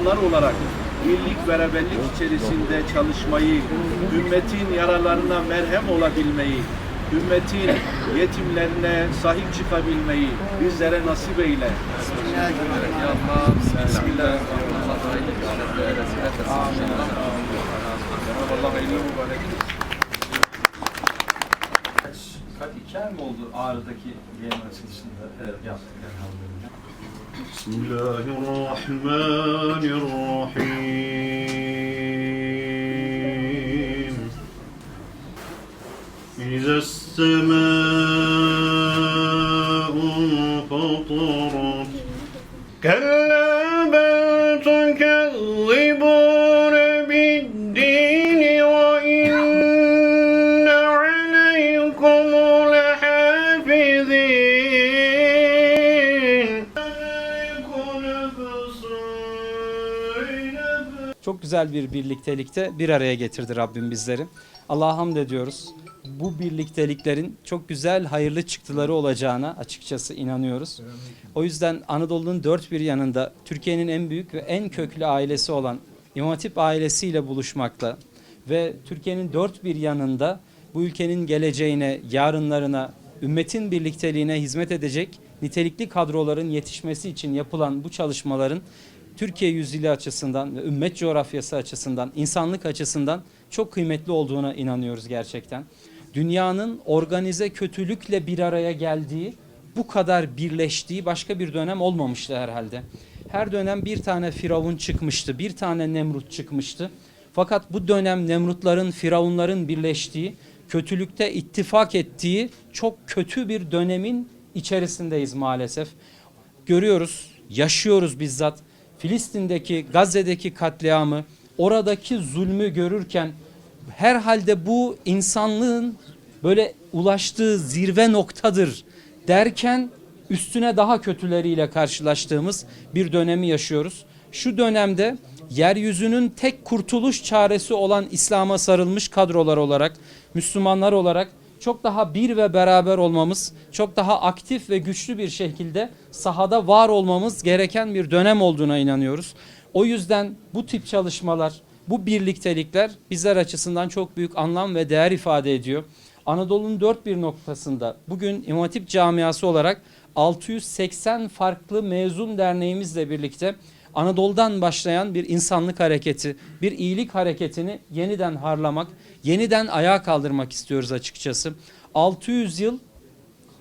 Müslümanlar olarak birlik, beraberlik içerisinde çalışmayı, ümmetin yaralarına merhem olabilmeyi, ümmetin yetimlerine sahip çıkabilmeyi bizlere nasip eyle. Bismillahirrahmanirrahim. Kaç 2 ay mı oldu Ağrı'daki yayın açılışında yaptık elhamdülillah. Bismillahirrahmanirrahim. İzes-semâ'u fatarat. Kella bel tukezzibûne bid-dîn ve inne aleykum lehâfizîn. Çok güzel bir birliktelikte bir araya getirdi Rabbim bizleri. Allah'a hamd ediyoruz. Bu birlikteliklerin çok güzel, hayırlı çıktıları olacağına açıkçası inanıyoruz. O yüzden Anadolu'nun dört bir yanında Türkiye'nin en büyük ve en köklü ailesi olan İmam Hatip ailesiyle buluşmakla ve Türkiye'nin dört bir yanında bu ülkenin geleceğine, yarınlarına, ümmetin birlikteliğine hizmet edecek nitelikli kadroların yetişmesi için yapılan bu çalışmaların Türkiye yüzyılı açısından ve ümmet coğrafyası açısından, insanlık açısından çok kıymetli olduğuna inanıyoruz gerçekten. Dünyanın organize kötülükle bir araya geldiği, bu kadar birleştiği başka bir dönem olmamıştı herhalde. Her dönem bir tane Firavun çıkmıştı, bir tane Nemrut çıkmıştı. Fakat bu dönem Nemrutların, Firavunların birleştiği, kötülükte ittifak ettiği çok kötü bir dönemin içerisindeyiz maalesef. Görüyoruz, yaşıyoruz bizzat. Filistin'deki, Gazze'deki katliamı, oradaki zulmü görürken herhalde bu insanlığın böyle ulaştığı zirve noktadır derken üstüne daha kötüleriyle karşılaştığımız bir dönemi yaşıyoruz. Şu dönemde yeryüzünün tek kurtuluş çaresi olan İslam'a sarılmış kadrolar olarak, Müslümanlar olarak çok daha bir ve beraber olmamız, çok daha aktif ve güçlü bir şekilde sahada var olmamız gereken bir dönem olduğuna inanıyoruz. O yüzden bu tip çalışmalar, bu birliktelikler bizler açısından çok büyük anlam ve değer ifade ediyor. Anadolu'nun dört bir noktasında bugün İmam Hatip camiası olarak 680 farklı mezun derneğimizle birlikte Anadolu'dan başlayan bir insanlık hareketi, bir iyilik hareketini yeniden harlamak, yeniden ayağa kaldırmak istiyoruz açıkçası. 600 yıl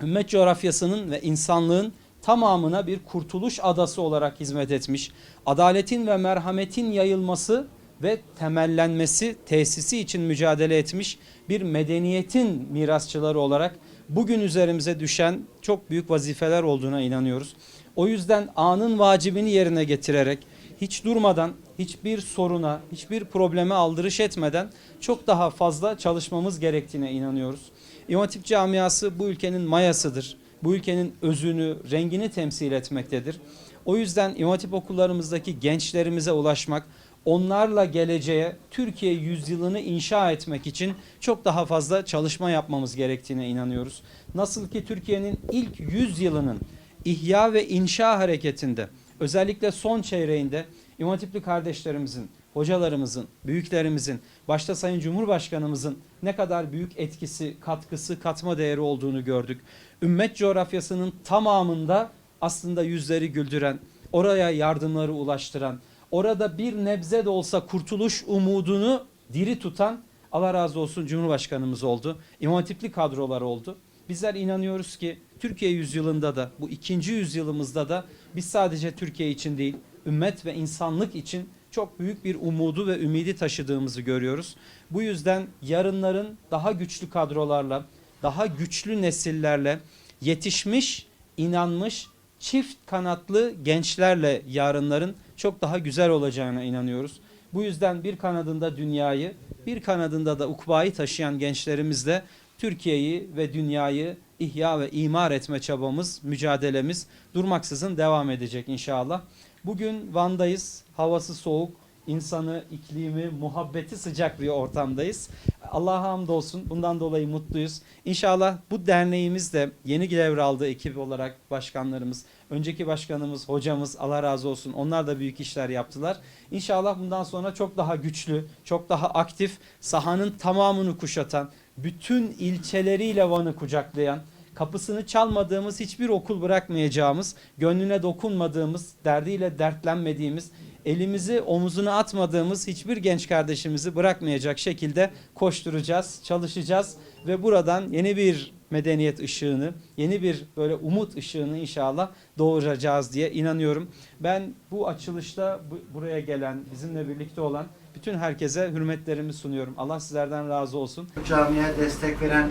ümmet coğrafyasının ve insanlığın tamamına bir kurtuluş adası olarak hizmet etmiş, adaletin ve merhametin yayılması ve temellenmesi, tesisi için mücadele etmiş bir medeniyetin mirasçıları olarak bugün üzerimize düşen çok büyük vazifeler olduğuna inanıyoruz. O yüzden anın vacibini yerine getirerek hiç durmadan, hiçbir soruna, hiçbir probleme aldırış etmeden çok daha fazla çalışmamız gerektiğine inanıyoruz. İmam Hatip camiası bu ülkenin mayasıdır. Bu ülkenin özünü, rengini temsil etmektedir. O yüzden İmam Hatip okullarımızdaki gençlerimize ulaşmak, onlarla geleceğe, Türkiye yüzyılını inşa etmek için çok daha fazla çalışma yapmamız gerektiğine inanıyoruz. Nasıl ki Türkiye'nin ilk 100 yılının İhya ve inşa hareketinde, özellikle son çeyreğinde İmam Hatipli kardeşlerimizin, hocalarımızın, büyüklerimizin, başta Sayın Cumhurbaşkanımızın ne kadar büyük etkisi, katkısı, katma değeri olduğunu gördük. Ümmet coğrafyasının tamamında aslında yüzleri güldüren, oraya yardımları ulaştıran, orada bir nebze de olsa kurtuluş umudunu diri tutan, Allah razı olsun, Cumhurbaşkanımız oldu. İmam Hatipli kadrolar oldu. Bizler inanıyoruz ki Türkiye yüzyılında da, bu ikinci yüzyılımızda da biz sadece Türkiye için değil, ümmet ve insanlık için çok büyük bir umudu ve ümidi taşıdığımızı görüyoruz. Bu yüzden yarınların daha güçlü kadrolarla, daha güçlü nesillerle, yetişmiş, inanmış, çift kanatlı gençlerle yarınların çok daha güzel olacağına inanıyoruz. Bu yüzden bir kanadında dünyayı, bir kanadında da ukbayı taşıyan gençlerimizle Türkiye'yi ve dünyayı ihya ve imar etme çabamız, mücadelemiz durmaksızın devam edecek inşallah. Bugün Van'dayız. Havası soğuk. insanı, iklimi, muhabbeti sıcak bir ortamdayız. Allah'a hamdolsun. Bundan dolayı mutluyuz. İnşallah bu derneğimiz de yeni devraldığı ekip olarak başkanlarımız, önceki başkanımız, hocamız Allah razı olsun. Onlar da büyük işler yaptılar. İnşallah bundan sonra çok daha güçlü, çok daha aktif, sahanın tamamını kuşatan, bütün ilçeleriyle Van'ı kucaklayan, kapısını çalmadığımız hiçbir okul bırakmayacağımız, gönlüne dokunmadığımız, derdiyle dertlenmediğimiz, elimizi omuzuna atmadığımız hiçbir genç kardeşimizi bırakmayacak şekilde koşturacağız, çalışacağız ve buradan yeni bir medeniyet ışığını, yeni bir böyle umut ışığını inşallah doğuracağız diye inanıyorum. Ben bu açılışta buraya gelen, bizimle birlikte olan bütün herkese hürmetlerimi sunuyorum. Allah sizlerden razı olsun. Bu camiye destek veren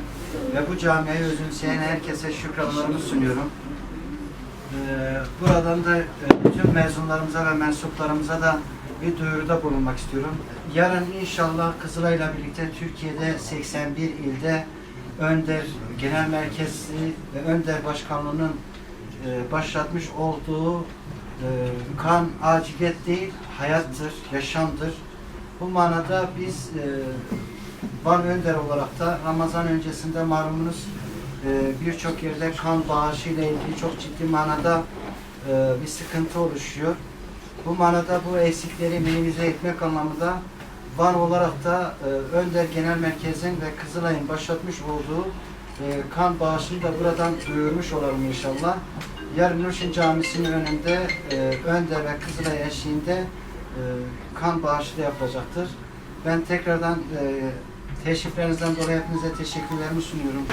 ve bu camiye özümseyen herkese şükranlarımı sunuyorum. Buradan da bütün mezunlarımıza ve mensuplarımıza da bir duyuruda bulunmak istiyorum. Yarın inşallah Kızılay'la birlikte Türkiye'de 81 ilde Önder Genel Merkezi ve Önder Başkanlığı'nın başlatmış olduğu kan aciliyet değil, hayattır, yaşamdır. Bu manada biz Van Önder olarak da Ramazan öncesinde malumunuz birçok yerde kan bağışı ile ilgili çok ciddi manada bir sıkıntı oluşuyor. Bu manada bu eksikleri minimize etmek anlamında Van olarak da Önder Genel Merkez'in ve Kızılay'ın başlatmış olduğu kan bağışını da buradan duyurmuş olalım inşallah. Yarın Nurşin Camisi'nin önünde Önder ve Kızılay eşliğinde kan bağışı da yapılacaktır. Ben tekrardan teşriflerinizden dolayı hepinize teşekkürlerimi sunuyorum.